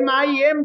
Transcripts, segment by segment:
MIM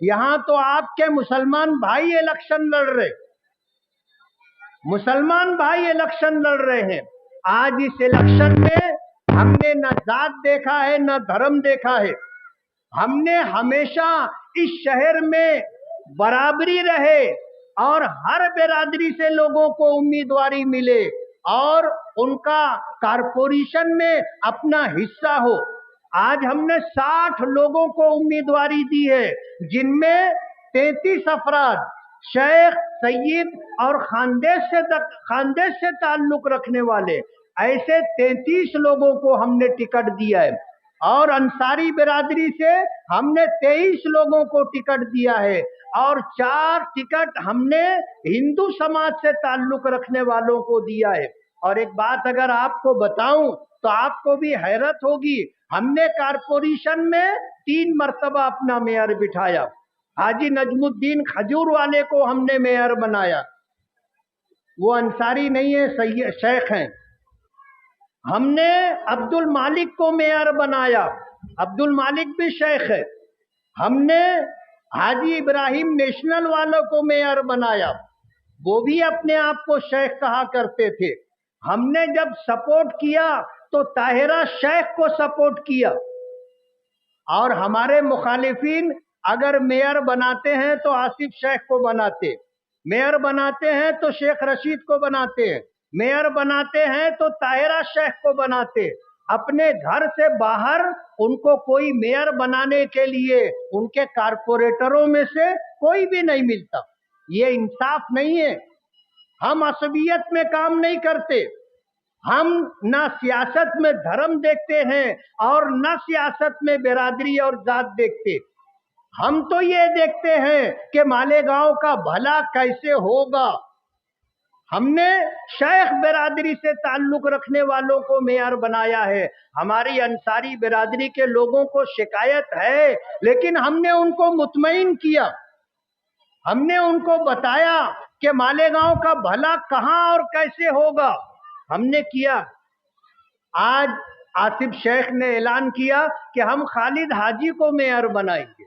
یہاں تو آپ کے مسلمان بھائی الیکشن لڑ رہے، مسلمان بھائی الیکشن لڑ رہے ہیں۔ آج اس الیکشن میں ہم نے نہ ذات دیکھا ہے نہ دھرم دیکھا ہے، ہم نے ہمیشہ اس شہر میں برابری رہے اور ہر برادری سے لوگوں کو امیدواری ملے اور ان کا کارپوریشن میں اپنا حصہ ہو۔ آج ہم نے 60 لوگوں کو امیدواری دی ہے، جن میں 33 افراد شیخ، سید اور خاندیش سے تعلق رکھنے والے، ایسے 33 لوگوں کو ہم نے ٹکٹ دیا ہے، اور انصاری برادری سے ہم نے 23 لوگوں کو ٹکٹ دیا ہے، اور 4 ٹکٹ ہم نے ہندو سماج سے تعلق رکھنے والوں کو دیا ہے۔ اور ایک بات اگر آپ کو بتاؤں تو آپ کو بھی حیرت ہوگی، ہم نے کارپوریشن میں 3 مرتبہ اپنا میئر بٹھایا۔ حاجی نجم الدین کھجور والے کو ہم نے میئر بنایا، وہ انصاری نہیں ہے، شیخ ہیں۔ ہم نے عبد المالک کو میئر بنایا، عبد المالک بھی شیخ ہے۔ ہم نے حاجی ابراہیم نیشنل والوں کو میئر بنایا، وہ بھی اپنے آپ کو شیخ کہا کرتے تھے۔ ہم نے جب سپورٹ کیا تو طاہرہ شیخ کو سپورٹ کیا، اور ہمارے مخالفین اگر میئر بناتے ہیں تو آصف شیخ کو بناتے، میئر بناتے ہیں تو شیخ رشید کو بناتے ہیں، میئر بناتے ہیں تو طاہرہ شیخ کو بناتے۔ اپنے گھر سے باہر ان کو کوئی میئر بنانے کے لیے ان کے کارپوریٹروں میں سے کوئی بھی نہیں ملتا۔ یہ انصاف نہیں ہے۔ ہم عصبیت میں کام نہیں کرتے، ہم نہ سیاست میں دھرم دیکھتے ہیں اور نہ سیاست میں برادری اور ذات دیکھتے۔ ہم تو یہ دیکھتے ہیں کہ مالیگاؤں کا بھلا کیسے ہوگا۔ ہم نے شیخ برادری سے تعلق رکھنے والوں کو میئر بنایا ہے۔ ہماری انصاری برادری کے لوگوں کو شکایت ہے، لیکن ہم نے ان کو مطمئن کیا، ہم نے ان کو بتایا کہ مالیگاؤں کا بھلا کہاں اور کیسے ہوگا، ہم نے کیا۔ آج آصف شیخ نے اعلان کیا کہ ہم خالد حاجی کو میئر بنائیں گے،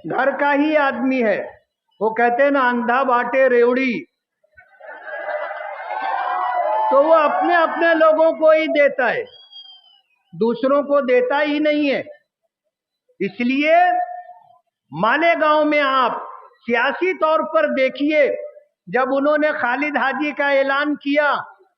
گھر کا ہی آدمی ہے، وہ کہتے ہیں نا اندھا باٹے ریوڑی، تو وہ اپنے اپنے لوگوں کو ہی دیتا ہے، دوسروں کو دیتا ہی نہیں ہے۔ اس لیے مالیگاؤں میں آپ سیاسی طور پر دیکھیے، جب انہوں نے خالد حاجی کا اعلان کیا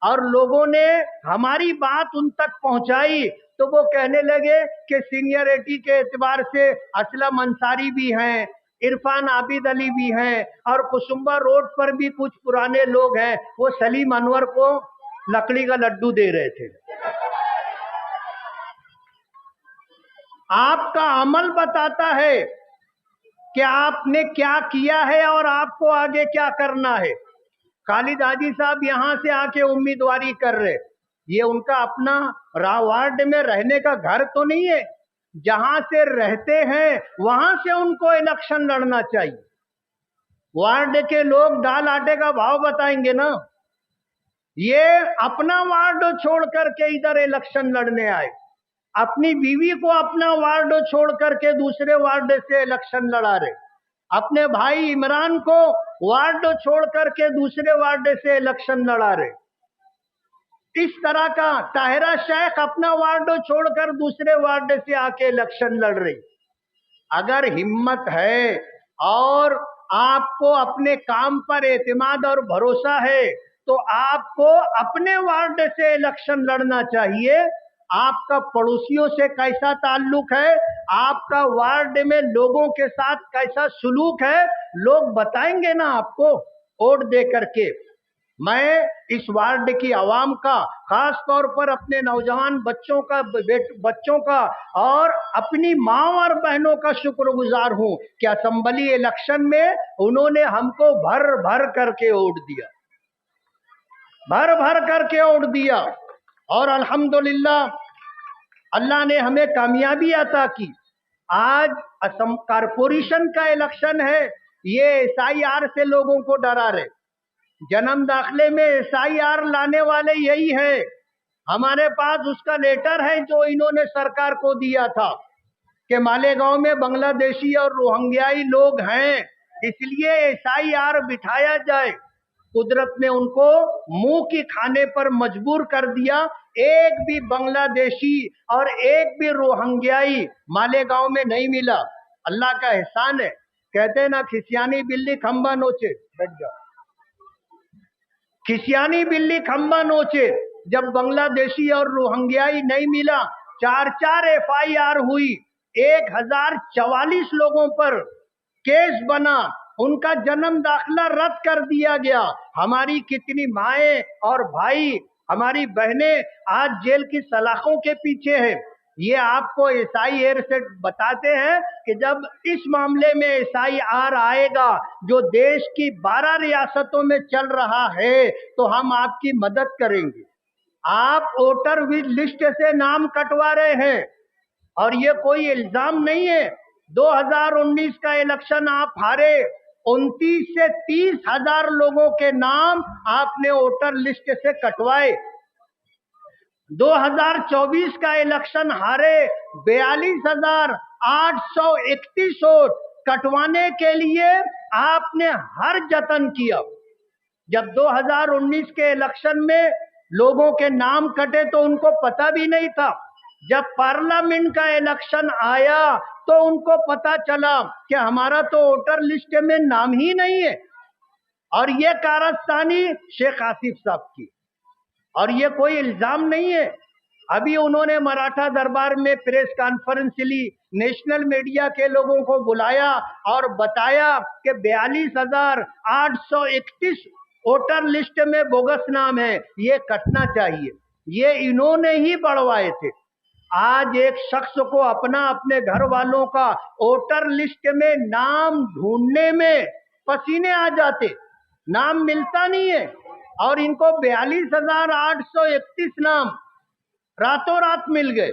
اور لوگوں نے ہماری بات ان تک پہنچائی تو وہ کہنے لگے کہ سینئرٹی کے اعتبار سے اسلم انصاری بھی ہیں، عرفان عابد علی بھی ہیں، اور کسمبا روڈ پر بھی کچھ پرانے لوگ ہیں، وہ سلیم انور کو لکڑی کا لڈو دے رہے تھے۔ آپ کا عمل بتاتا ہے کہ آپ نے کیا کیا ہے اور آپ کو آگے کیا کرنا ہے۔ خالد حاجی صاحب یہاں سے آ کے امیدواری کر رہے، یہ ان کا اپنا وارڈ میں رہنے کا گھر تو نہیں ہے، جہاں سے رہتے ہیں وہاں سے ان کو الیکشن لڑنا چاہیے۔ وارڈ کے لوگ دال آٹے کا بھاؤ بتائیں گے نا، یہ اپنا وارڈ چھوڑ کر کے ادھر الیکشن لڑنے آئے، اپنی بیوی کو اپنا وارڈ چھوڑ کر کے دوسرے وارڈ سے الیکشن لڑا رہے، اپنے بھائی عمران کو وارڈ چھوڑ کر کے دوسرے وارڈ سے الیکشن لڑا رہے۔ اس طرح کا طاہرہ شیخ اپنا وارڈ چھوڑ کر دوسرے وارڈ سے آ کے الیکشن لڑ رہی۔ اگر ہمت ہے اور آپ کو اپنے کام پر اعتماد اور بھروسہ ہے تو آپ کو اپنے وارڈ سے الیکشن لڑنا چاہیے۔ آپ کا پڑوسیوں سے کیسا تعلق ہے، آپ کا وارڈ میں لوگوں کے ساتھ کیسا سلوک ہے، لوگ بتائیں گے نا آپ کو ووٹ دے کر کے۔ میں اس وارڈ کی عوام کا، خاص طور پر اپنے نوجوان بچوں کا اور اپنی ماں اور بہنوں کا شکر گزار ہوں کہ اسمبلی الیکشن میں انہوں نے ہم کو بھر بھر کر کے ووٹ دیا، بھر بھر کر کے ووٹ دیا، اور الحمدللہ اللہ نے ہمیں کامیابی عطا کی۔ آج کارپوریشن کا الیکشن ہے، یہ ایس آئی آر سے لوگوں کو ڈرا رہے، جنم داخلے میں ایس آئی آر لانے والے یہی ہے، ہمارے پاس اس کا لیٹر ہے جو انہوں نے سرکار کو دیا تھا، کہ مالیگاؤں میں بنگلہ دیشی اور روہنگیائی لوگ ہیں، اس لیے SIR بٹھایا جائے۔ قدرت نے ان کو منہ کی کھانے پر مجبور کر دیا، ایک بھی بنگلہ دیشی اور ایک بھی روہنگیائی مالیگاؤں میں نہیں ملا۔ اللہ کا احسان ہے، کہتے ہیں نا کھسیانی بلی کھمبا نوچے، بیٹھ جاؤ، کھسیانی بلی کھمبا نوچے۔ جب بنگلہ دیشی اور روہنگیائی نہیں ملا، 4 FIR ہوئی، 1044 لوگوں پر کیس بنا، ان کا جنم داخلہ رد کر دیا گیا۔ ہماری کتنی مائیں اور بھائی، ہماری بہنیں آج جیل کی سلاخوں کے پیچھے ہیں۔ یہ آپ کو SIR سے بتاتے ہیں کہ جب اس معاملے میں SIR آئے گا جو دیش کی 12 ریاستوں میں چل رہا ہے تو ہم آپ کی مدد کریں گے۔ آپ ووٹر لسٹ سے نام کٹوا رہے ہیں اور یہ کوئی الزام نہیں ہے۔ 2019 کا الیکشن آپ ہارے، 29 سے 30 ہزار لوگوں کے نام آپ نے ووٹر لسٹ سے کٹوائے۔ 2024 کا الیکشن ہارے، 42,831 ووٹ کٹوانے کے لیے آپ نے ہر جتن کیا۔ جب 2019 کے الیکشن میں لوگوں کے نام کٹے تو ان کو پتہ بھی نہیں تھا۔ جب پارلیمنٹ کا الیکشن آیا تو ان کو پتہ چلا کہ ہمارا تو ووٹر لسٹ میں نام ہی نہیں ہے۔ اور یہ کارستانی شیخ آصف صاحب کی، اور یہ کوئی الزام نہیں ہے۔ ابھی انہوں نے مراٹھا دربار میں پریس کانفرنس لی، نیشنل میڈیا کے لوگوں کو بلایا اور بتایا کہ 42,831 ووٹر لسٹ میں بوگس نام ہے، یہ کٹنا چاہیے۔ یہ انہوں نے ہی بڑھوائے تھے۔ آج ایک شخص کو اپنے گھر والوں کا ووٹر لسٹ میں نام ڈھونڈنے میں پسینے آ جاتے، نام ملتا نہیں ہے، اور ان کو 42,831 نام راتوں رات مل گئے۔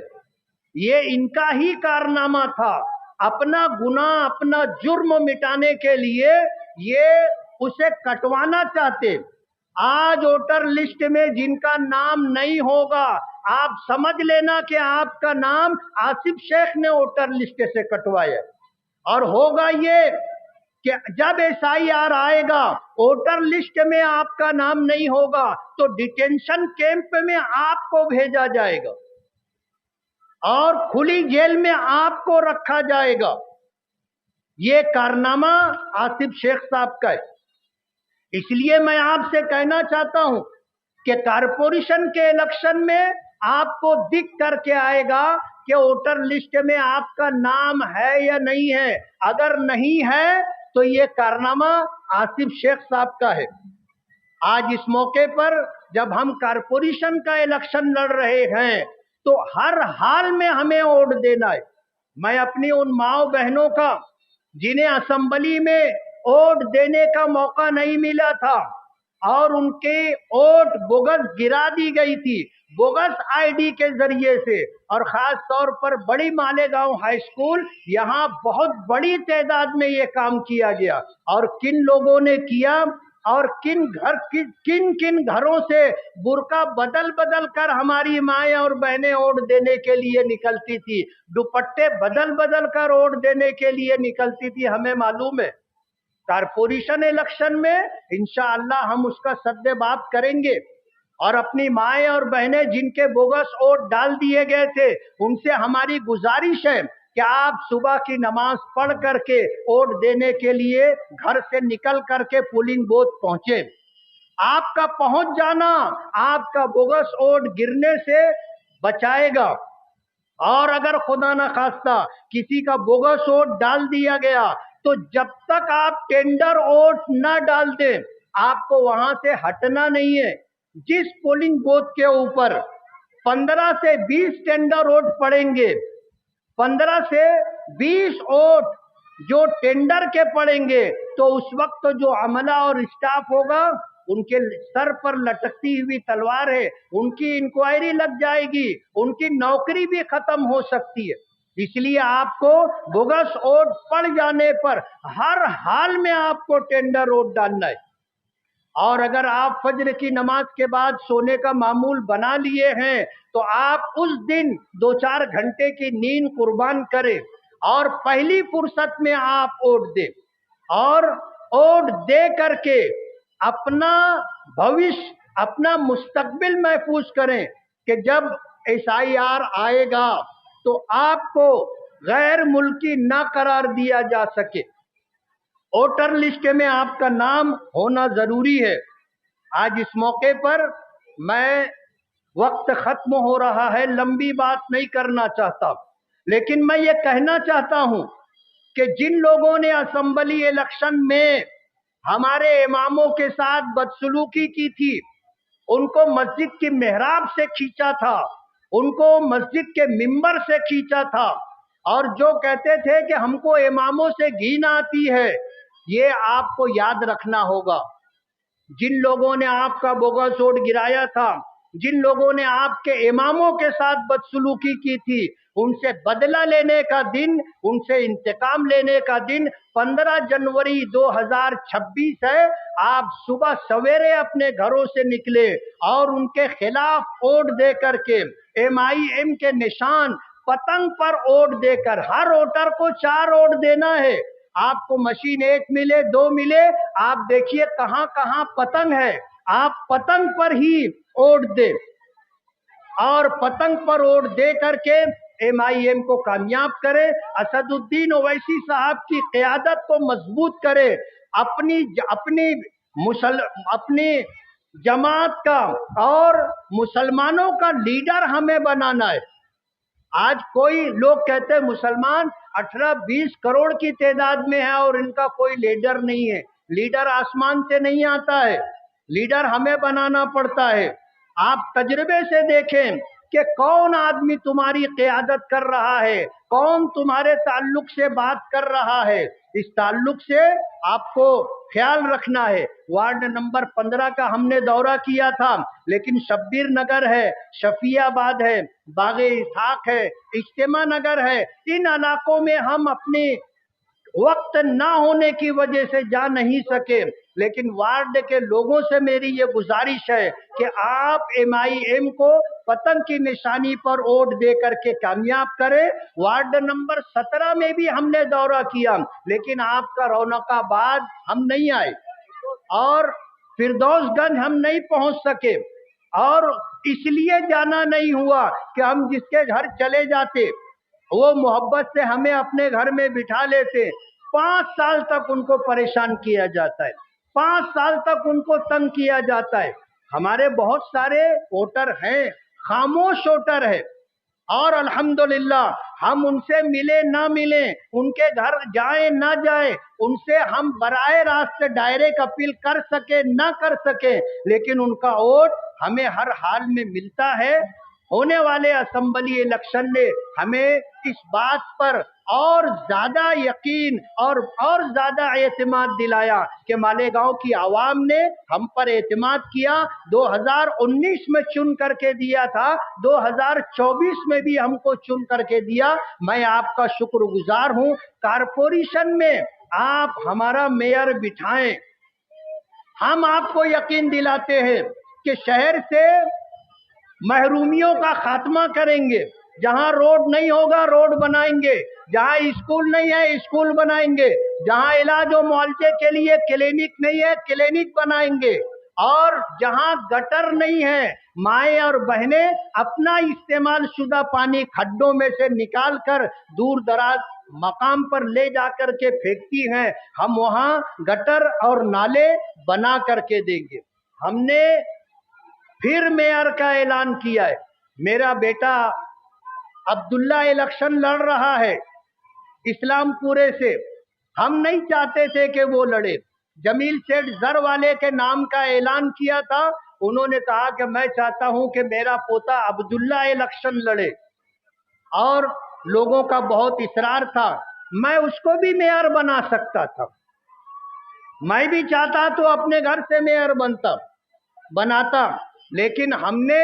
یہ ان کا ہی کارنامہ تھا۔ اپنا گناہ، اپنا جرم مٹانے کے لیے یہ اسے کٹوانا چاہتے۔ آج ووٹر لسٹ میں جن کا نام نہیں ہوگا، آپ سمجھ لینا کہ آپ کا نام آصف شیخ نے ووٹر لسٹ سے کٹوایا، اور ہوگا یہ کہ جب SIR آئے گا، ووٹر لسٹ میں آپ کا نام نہیں ہوگا تو ڈیٹینشن کیمپ میں آپ کو بھیجا جائے گا اور کھلی جیل میں آپ کو رکھا جائے گا۔ یہ کارنامہ آصف شیخ صاحب کا ہے۔ اس لیے میں آپ سے کہنا چاہتا ہوں کہ کارپوریشن کے الیکشن میں آپ کو دکھ کر کے آئے گا کہ ووٹر لسٹ میں آپ کا نام ہے یا نہیں ہے۔ اگر نہیں ہے تو یہ کارنامہ آصف شیخ صاحب کا ہے۔ آج اس موقع پر جب ہم کارپوریشن کا الیکشن لڑ رہے ہیں تو ہر حال میں ہمیں ووٹ دینا ہے۔ میں اپنی ان ماؤں بہنوں کا جنہیں اسمبلی میں ووٹ دینے کا موقع نہیں ملا تھا اور ان کے ووٹ بوگس گرا دی گئی تھی، بوگس ID کے ذریعے سے، اور خاص طور پر بڑی مالیگاؤں ہائی اسکول، یہاں بہت بڑی تعداد میں یہ کام کیا گیا، اور کن لوگوں نے کیا، اور کن گھروں سے برقع بدل بدل کر ہماری مائیں اور بہنیں ووٹ دینے کے لیے نکلتی تھی، دوپٹے بدل بدل کر ووٹ دینے کے لیے نکلتی تھی، ہمیں معلوم ہے۔ کارپوریشن الیکشن میں انشاءاللہ ہم اس کا سد باب کریں گے، اور اپنی مائیں اور بہنیں جن کے بوگس ووٹ ڈال دیے گئے تھے ان سے ہماری گزارش ہے کہ آپ صبح کی نماز پڑھ کر کے ووٹ دینے کے لیے گھر سے نکل کر کے پولنگ بوتھ پہنچے۔ آپ کا پہنچ جانا آپ کا بوگس ووٹ گرنے سے بچائے گا، اور اگر خدا نہ خواستہ کسی کا بوگس ووٹ ڈال دیا گیا تو جب تک آپ ٹینڈر ووٹ نہ ڈال دیں آپ کو وہاں سے ہٹنا نہیں ہے۔ جس پولنگ بوتھ کے اوپر 15 سے 20 ٹینڈر ووٹ پڑیں گے، 15 سے 20 ووٹ جو ٹینڈر کے پڑیں گے تو اس وقت جو عملہ اور اسٹاف ہوگا ان کے سر پر لٹکتی ہوئی تلوار ہے، ان کی انکوائری لگ جائے گی، ان کی نوکری بھی ختم ہو سکتی ہے۔ اس لیے آپ کو بوگس ووٹ پڑ جانے پر ہر حال میں آپ کو ٹینڈر ووٹ ڈالنا ہے۔ اور اگر آپ فجر کی نماز کے بعد سونے کا معمول بنا لیے ہیں تو آپ اس دن 2-4 گھنٹے کی نیند قربان کریں، اور پہلی فرصت میں آپ ووٹ دیں اور ووٹ دے کر کے اپنا بھوش اپنا مستقبل محفوظ کریں کہ جب SIR آئے گا تو آپ کو غیر ملکی نہ قرار دیا جا سکے. ووٹر لسٹ میں آپ کا نام ہونا ضروری ہے. آج اس موقع پر میں وقت ختم ہو رہا ہے، لمبی بات نہیں کرنا چاہتا، لیکن میں یہ کہنا چاہتا ہوں کہ جن لوگوں نے اسمبلی الیکشن میں ہمارے اماموں کے ساتھ بدسلوکی کی تھی، ان کو مسجد کی محراب سے کھینچا تھا، ان کو مسجد کے ممبر سے کھینچا تھا، اور جو کہتے تھے کہ ہم کو اماموں سے گھین آتی ہے، یہ آپ کو یاد رکھنا ہوگا. جن لوگوں نے آپ کا بوگس ووٹ گرایا تھا، جن لوگوں نے آپ کے اماموں کے ساتھ بدسلوکی کی تھی، ان سے بدلہ لینے کا دن، ان سے انتقام لینے کا دن 15 جنوری 2026 ہے. آپ صبح سویرے اپنے گھروں سے نکلے اور ان کے خلاف ووٹ دے کر کے MIM کے نشان پتنگ پر ووٹ دے کر، ہر ووٹر کو 4 ووٹ دینا ہے. آپ کو مشین 1 ملے 2 ملے، آپ دیکھیے کہاں کہاں پتنگ ہے، آپ پتنگ پر ہی ووٹ دے اور پتنگ پر ووٹ دے کر کے MIM کو کامیاب کرے. اسد الدین اویسی صاحب کی قیادت کو مضبوط کرے. اپنی جماعت کا اور مسلمانوں کا لیڈر ہمیں بنانا ہے. آج کوئی لوگ کہتے ہیں مسلمان 18-20 کروڑ کی تعداد میں ہے اور ان کا کوئی لیڈر نہیں ہے. لیڈر آسمان سے نہیں آتا ہے، لیڈر ہمیں بنانا پڑتا ہے. آپ تجربے سے دیکھیں کہ کون آدمی تمہاری قیادت کر رہا ہے، کون تمہارے تعلق سے بات کر رہا ہے. اس تعلق سے آپ کو خیال رکھنا ہے. وارڈ نمبر 15 کا ہم نے دورہ کیا تھا، لیکن شبیر نگر ہے، شفیع آباد ہے، باغ اسحاق ہے، اجتماع نگر ہے، ان علاقوں میں ہم اپنے وقت نہ ہونے کی وجہ سے جا نہیں سکے. لیکن وارڈ کے لوگوں سے میری یہ گزارش ہے کہ آپ MIM کو پتنگ کی نشانی پر ووٹ دے کر کے کامیاب کریں. وارڈ نمبر 17 میں بھی ہم نے دورہ کیا، لیکن آپ کا رونق آباد ہم نہیں آئے اور فردوس گنج ہم نہیں پہنچ سکے، اور اس لیے جانا نہیں ہوا کہ ہم جس کے گھر چلے جاتے وہ محبت سے ہمیں اپنے گھر میں بٹھا لیتے. 5 سال تک ان کو پریشان کیا جاتا ہے، 5 سال تک ان کو تنگ کیا جاتا ہے. ہمارے بہت سارے ووٹر ہیں، خاموش ووٹر ہے، اور الحمدللہ ہم ان سے ملے نہ ملیں، ان کے گھر جائیں نہ جائیں، ان سے ہم براہ راست ڈائریکٹ اپیل کر سکے نہ کر سکے، لیکن ان کا ووٹ ہمیں ہر حال میں ملتا ہے. ہونے والے اسمبلی الیکشن نے ہمیں اس بات پر اور زیادہ یقین اور زیادہ اعتماد دلایا کہ مالیگاؤں کی عوام نے ہم پر اعتماد کیا. 2019 میں چن کر کے دیا تھا، 2024 میں بھی ہم کو چن کر کے دیا. میں آپ کا شکر گزار ہوں. کارپوریشن میں آپ ہمارا میئر بٹھائیں. ہم آپ کو یقین دلاتے ہیں کہ شہر سے محرومیوں کا خاتمہ کریں گے. جہاں روڈ نہیں ہوگا روڈ بنائیں گے، جہاں اسکول نہیں ہے اسکول بنائیں گے، جہاں علاج و معالجے کے لیے کلینک نہیں ہے کلینک بنائیں گے، اور جہاں گٹر نہیں ہے مائیں اور بہنیں اپنا استعمال شدہ پانی کھڈوں میں سے نکال کر دور دراز مقام پر لے جا کر کے پھینکتی ہیں، ہم وہاں گٹر اور نالے بنا کر کے دیں گے. ہم نے پھر میئر کا اعلان کیا ہے. میرا بیٹا عبداللہ الیکشن لڑ رہا ہے اسلام پورے سے. ہم نہیں چاہتے تھے کہ وہ لڑے. جمیل سیٹھ زر والے کے نام کا اعلان کیا تھا، انہوں نے کہا کہ میں چاہتا ہوں کہ میرا پوتا عبداللہ الیکشن لڑے، اور لوگوں کا بہت اصرار تھا. میں اس کو بھی میئر بنا سکتا تھا، میں بھی چاہتا تو اپنے گھر سے میئر بناتا، لیکن ہم نے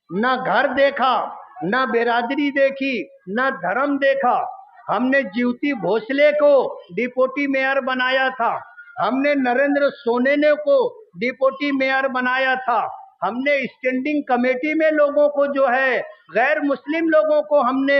نہ گھر دیکھا، نہ برادری دیکھی، نہ دھرم دیکھا. ہم نے جیوتی بھوسلے کو ڈپٹی میئر بنایا تھا، ہم نے نریندر سونینے کو ڈپٹی میئر بنایا تھا، ہم نے اسٹینڈنگ کمیٹی میں لوگوں کو جو ہے غیر مسلم لوگوں کو ہم نے